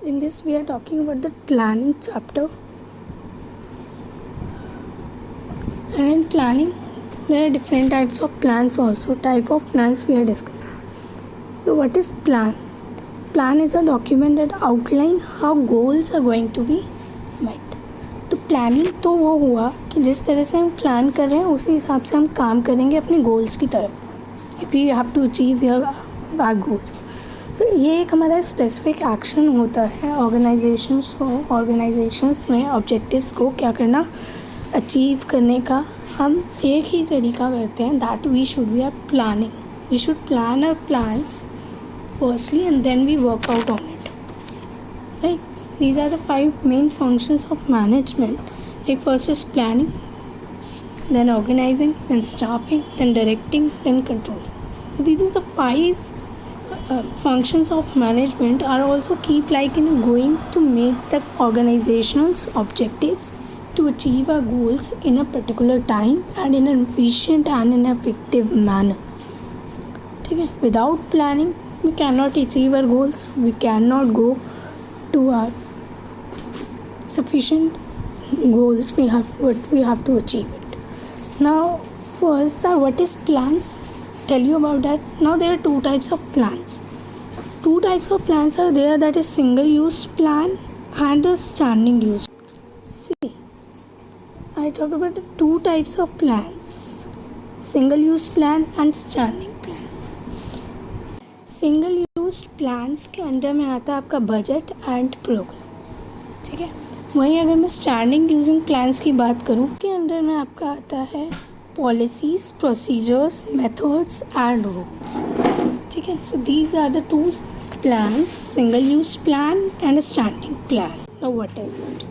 In this we are talking about the planning chapter. And in planning there are different types of plans also. Type of plans we are discussing. So what is plan? Plan is a document that outline how goals are going to be met. तो planning तो वो हुआ कि जिस तरह से हम plan कर रहे हैं उसी हिसाब से हम काम करेंगे अपने गोल्स की तरफ. If you have to achieve your our goals. तो ये एक हमारा स्पेसिफिक एक्शन होता है ऑर्गेनाइजेशंस में ऑब्जेक्टिव्स को क्या करना, अचीव करने का. हम एक ही तरीका करते हैं, that we should be our planning. We should plan our plans firstly and then we work out on it, right? These are the 5 main functions of management. Like first is planning, then organizing, then staffing, then directing, then controlling. So these are the 5 functions of management are also keep like in going to make the organization's objectives to achieve our goals in a particular time and in an efficient and in effective manner. ठीक है. Without planning we cannot achieve our goals. We cannot go to our sufficient goals. We have to achieve it. Now first, what is plans? Tell you about that. Now there are 2 types of plans. 2 types of plans are there, that is single use plan and a standing use. See, I talk about the 2 types of plans, single use plan and standing plans. Single use plans के under में आता है आपका budget and programme. ठीक है. वहीं अगर मैं स्टैंडिंग यूजिंग प्लान्स की बात करूँ के अंडर में आपका आता है policies, procedures, methods and rules. ठीक है. So these are the 2 plans, single use plan and standing plan. Now what is it?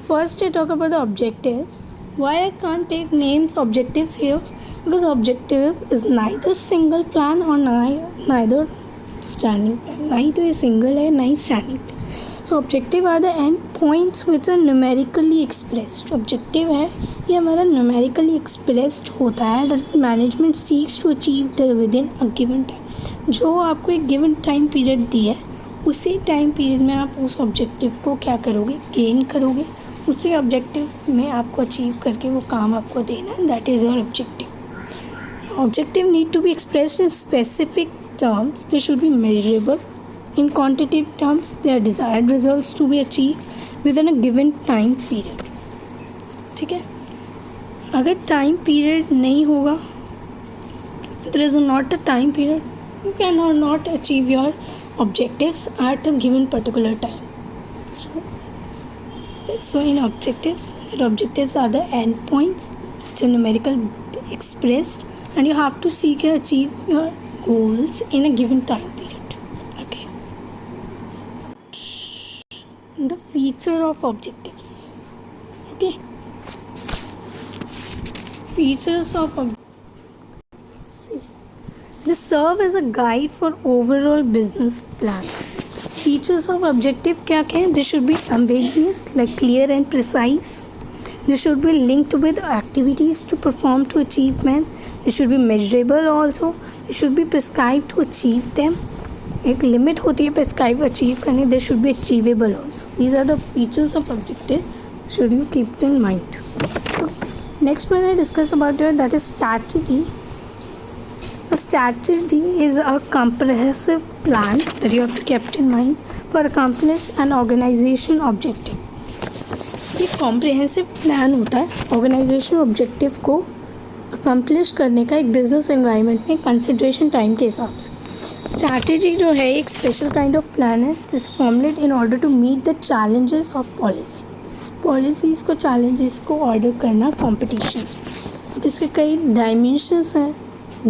First I talk about the objectives. Why I can't take names objectives here? Because objective is neither single plan or neither standing plan. ना ही तो ये single है ना ही standing plan. So objective are the end points which are numerically expressed. Objective है ये हमारा numerically expressed होता है that management seeks to achieve there within a given time. जो आपको एक given time period दी है उसी time period में आप उस objective को क्या करोगे, gain करोगे. उसी ऑब्जेक्टिव में आपको अचीव करके वो काम आपको देना है. That is your objective. Objective need to be expressed in specific terms. They should be measurable in quantitative terms. They are desired results to be achieve within a given time period. ठीक है. अगर time period नहीं होगा, there is not a time period, you can not achieve your objectives at a given particular time. So in objectives, that objectives are the end points which are numerical expressed, and you have to seek and achieve your goals in a given time period. Okay. The feature of objectives. Okay. Features of see, they serve as a guide for overall business plan. Features of objective क्या क्या है? They should be ambiguous, like clear and precise. They should be linked with activities to perform to achievement. They should be measurable also. They should be prescribed to achieve them. एक limit होती है prescribe achieve करने. They should be achievable also. These are the features of objective. Should you keep in mind. Next one I discuss about that is strategy. A strategy is a comprehensive plan that you have to keep in mind for accomplish an organization objective. ये comprehensive plan होता है organization objective को accomplish करने का एक business environment में consideration time के हिसाब से. Strategy जो है एक special kind of plan है जिसे formulate in order to meet the challenges of policy. Policies को challenges को order करना competitions. अब इसके कई dimensions हैं.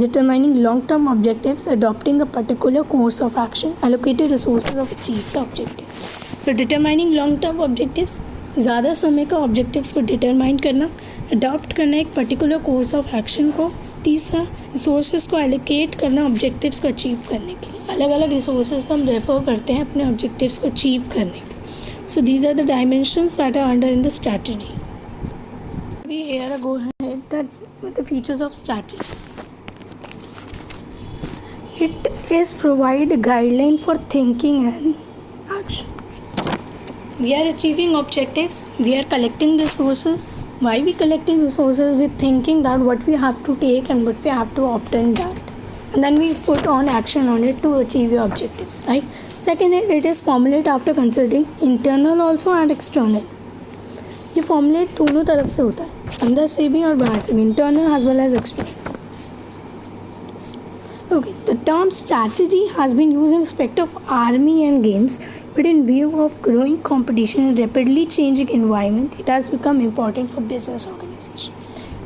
Determining long-term objectives, adopting a particular course of action, allocated resources of achieve the objective. So determining long-term objectives, ज़्यादा समय का objectives को determine करना, adopt करना एक particular course of action को. तीसरा, resources को allocate करना objectives को achieve करने के लिए. अलग अलग resources को हम refer करते हैं अपने objectives को achieve करने के लिए. So these are the dimensions that are under in the strategy. We here go ahead that with the features of strategy. It is provide a guideline for thinking and action. We are achieving objectives, we are collecting resources. Why we collecting resources? With thinking that what we have to take and what we have to obtain that, and then we put on action on it to achieve your objectives, right? Second, it is formulate after considering internal also and external. ये formulate दोनों तरफ से होता है, अंदर से भी और बाहर से भी, internal as well as external. Okay, the term strategy has been used in respect of army and games, but in view of growing competition and rapidly changing environment, it has become important for business organization.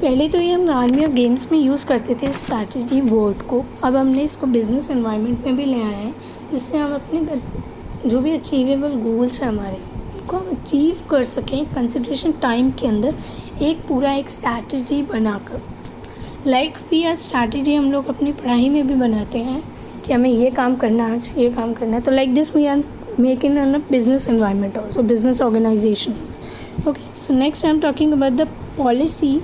पहले तो ये हम army और games में use करते थे strategy word को, अब हमने इसको बिजनेस एनवायरनमेंट में भी ले आए हैं, जिससे हम अपने जो भी अचीवेबल गोल्स हैं हमारे, उनको हम अचीव कर सकें कंसिडरेशन टाइम के अंदर, एक पूरा एक स्ट्रैटेजी बनाकर. लाइक भी आज स्ट्रैटेजी हम लोग अपनी पढ़ाई में भी बनाते हैं कि हमें ये काम करना है, आज ये काम करना है. तो like this we are making in a business environment also, business organization. Okay, so next I am talking about the policy.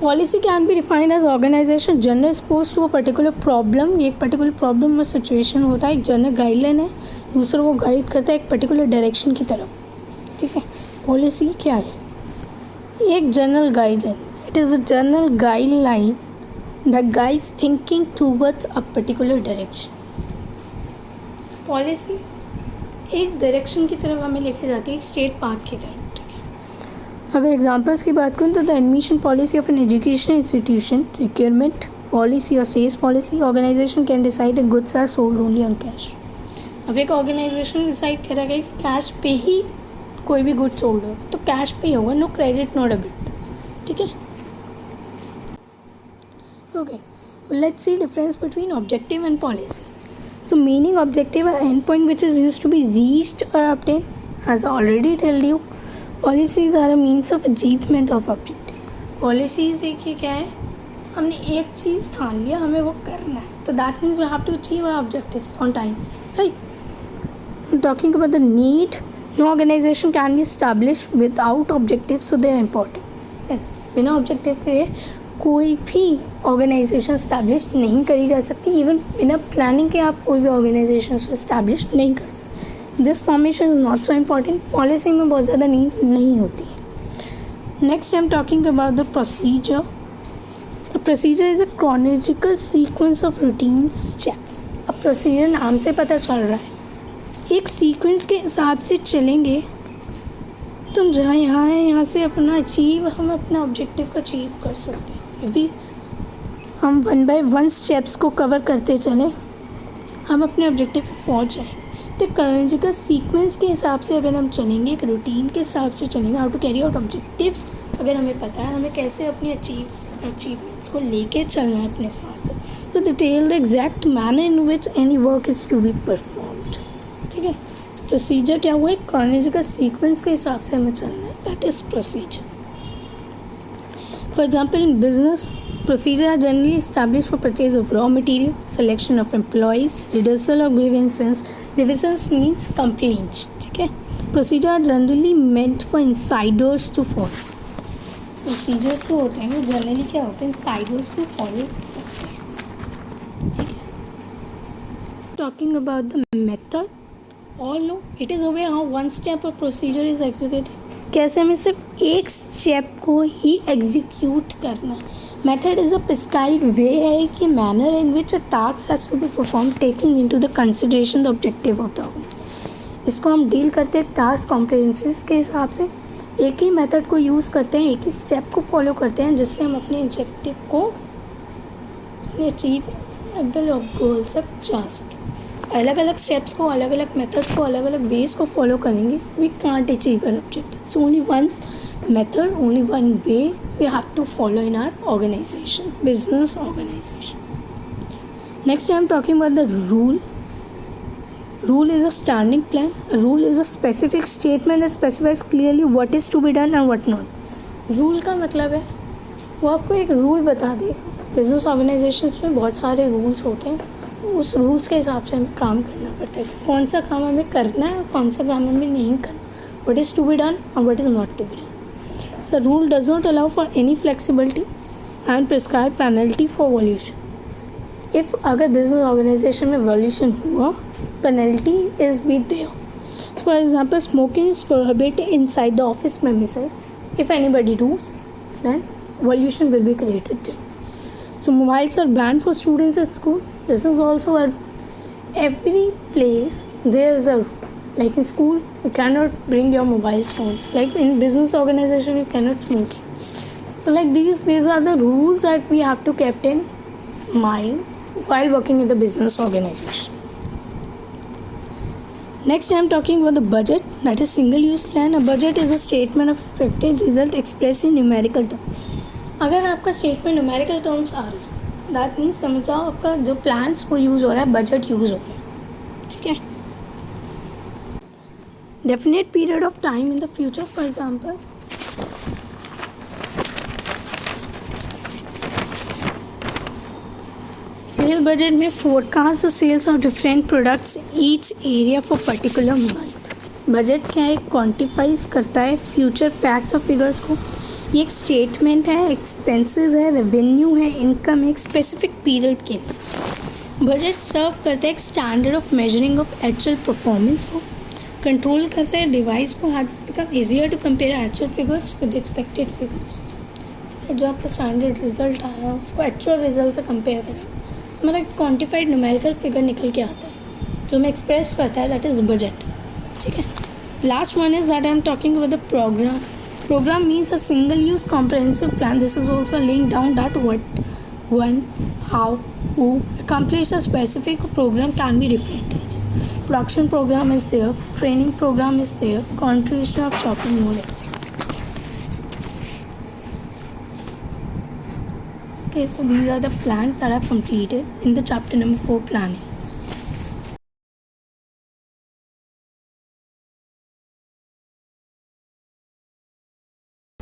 Policy can be defined as organization general response to a particular problem. ये एक particular problem में situation होता है, एक general guideline है, दूसरों को guide करता है एक पर्टिकुलर डायरेक्शन की तरफ. ठीक है, पॉलिसी क्या है? एक general guideline. It is a general guideline that guides thinking towards a particular direction. Policy एक डायरेक्शन की तरफ हमें लेके जाती है, एक स्ट्रेट पाथ की तरफ. अगर एग्जांपल्स की बात करूँ तो the admission policy of an education institution, requirement policy और sales policy. Organisation can decide goods are sold only on cash. अब एक ऑर्गेनाइजेशन डिसाइड करेगा कि कैश पे ही कोई भी गुड सोल्ड होगा, तो कैश पे ही होगा, नो क्रेडिट नो डेबिट. ठीक है, okay. Let's see difference between objective and policy. So meaning objective end point which is use to be reached और obtain. Has already telled you, policies are a means of achievement of objective. Policies देखिए क्या है, हमने एक चीज़ ठान लिया, हमें वो करना है, तो that means we have to achieve our objectives on time, right. Talking about the need, no organization can be establish without objective, so they are important. Yes, बिना ऑब्जेक्टिव के कोई भी ऑर्गेनाइजेशन इस्टेब्लिश नहीं करी जा सकती. इवन बिना planning के आप कोई भी ऑर्गेनाइजेशन इस्टेब्लिश नहीं कर सकते. This formation is not so important. Policy में बहुत ज़्यादा नीड नहीं होती है. Next I am talking about the procedure. The procedure is a chronological sequence of routine steps. अब प्रोसीजर नाम से पता चल रहा है, एक सीक्वेंस के हिसाब से चलेंगे तो जहाँ यहाँ है, यहाँ से अपना हम अपना ऑब्जेक्टिव को अचीव कर सकते हैं. यदि हम 1 by 1 स्टेप्स को कवर करते चलें, हम अपने ऑब्जेक्टिव पर पहुँच जाएंगे. तो क्रोनोलॉजिकल सीक्वेंस के हिसाब से अगर हम चलेंगे, एक रूटीन के हिसाब से चलेंगे, how to carry out objectives, अगर हमें पता है हमें कैसे अपनी अचीवमेंट्स को लेके चलना है अपने साथ, तो detail the exact manner in which any work is to be performed. ठीक है, प्रोसीजर क्या हुआ है, क्रोनोलॉजिकल सीक्वेंस के हिसाब से हमें चलना है, that is procedure. For example in business, procedure are generally established for purchase of raw material, selection of employees, reduction of grievances. Grievances means complaints. ठीक है, procedure are generally meant for insiders to follow. Procedures जो होते हैं वो generally क्या होते हैं, insiders to follow करते हैं. ठीक है, talking about the method, all know it is aware how one step of procedure is executed. कैसे हमें सिर्फ एक स्टेप को ही एग्जीक्यूट करना है. Method is a prescribed way है कि manner in which a task has to be performed taking into the consideration the objective of the organization. इसको हम डील करते हैं टास्क कॉम्प्रिहेंसिव के हिसाब से. एक ही मेथड को यूज़ करते हैं, एक ही स्टेप को फॉलो करते हैं, जिससे हम अपने ऑब्जेक्टिव को अचीवेबल और गोल तक जा सकें. अलग अलग स्टेप्स को, अलग अलग मेथड्स को, अलग अलग वेज को फॉलो करेंगे, we can't achieve our objective. So only one method, only one way we have to follow in our organization, business organization. Next I am talking about the rule. Rule is a standing plan. A rule is a specific statement that specifies clearly what is to be done and what not. Rule का मतलब है वो आपको एक rule बता देगा. Business organisations में बहुत सारे रूल्स होते हैं, उस रूल्स के हिसाब से हमें काम करना पड़ता है. कौन सा काम हमें करना है और कौन सा काम हमें नहीं करना, what is to be done and what is not to be done. So rule does not allow for any flexibility and prescribe penalty for violation. If अगर बिजनेस ऑर्गेनाइजेशन में violation हुआ, penalty is be there. For example, smoking is prohibited inside the office premises. If anybody does, then pollution will be created there. So mobiles are banned for students at school. This is also a every place there is a, like in school you cannot bring your mobile phones, like in business organization you cannot smoke. So like these are the rules that we have to keep in mind while working in the business organization. Next I am talking about the budget, that is single use plan. A budget is a statement of expected result expressed in numerical terms. अगर आपका statement numerical terms आ रहे हैं that means समझ जाओ आपका जो plans वो use हो रहा है, बजट यूज़ हो रहा है, ठीक है. Definite period of time in the future, for example sale budget में forecast the sales of different products each area for particular month. Budget क्या है, क्वान्टिफाइज करता है फ्यूचर फैक्ट्स और फिगर्स को. ये एक स्टेटमेंट है, एक्सपेंसेस है, रेवेन्यू है, इनकम है एक स्पेसिफिक पीरियड के लिए. बजट सर्व करता है एक standard of measuring of actual performance को, कंट्रोल करता है डिवाइस को has become easier to compare actual figures with expected figures. जो आपका स्टैंडर्ड रिजल्ट आया उसको एक्चुअल रिजल्ट से कंपेयर करना, हमारा क्वान्टिफाइड न्यूमेरिकल फिगर निकल के आता है जो हमें एक्सप्रेस करता है, दैट इज़ बजट, ठीक है. Last one is that I am talking about the program. Program means a single-use comprehensive plan. This is also laying down that what, when, how, who accomplish a specific program can be different types. Production program is there, training program is there, continuation of shopping mall, etc. Okay, so these are the plans that I've completed in the chapter number 4 planning.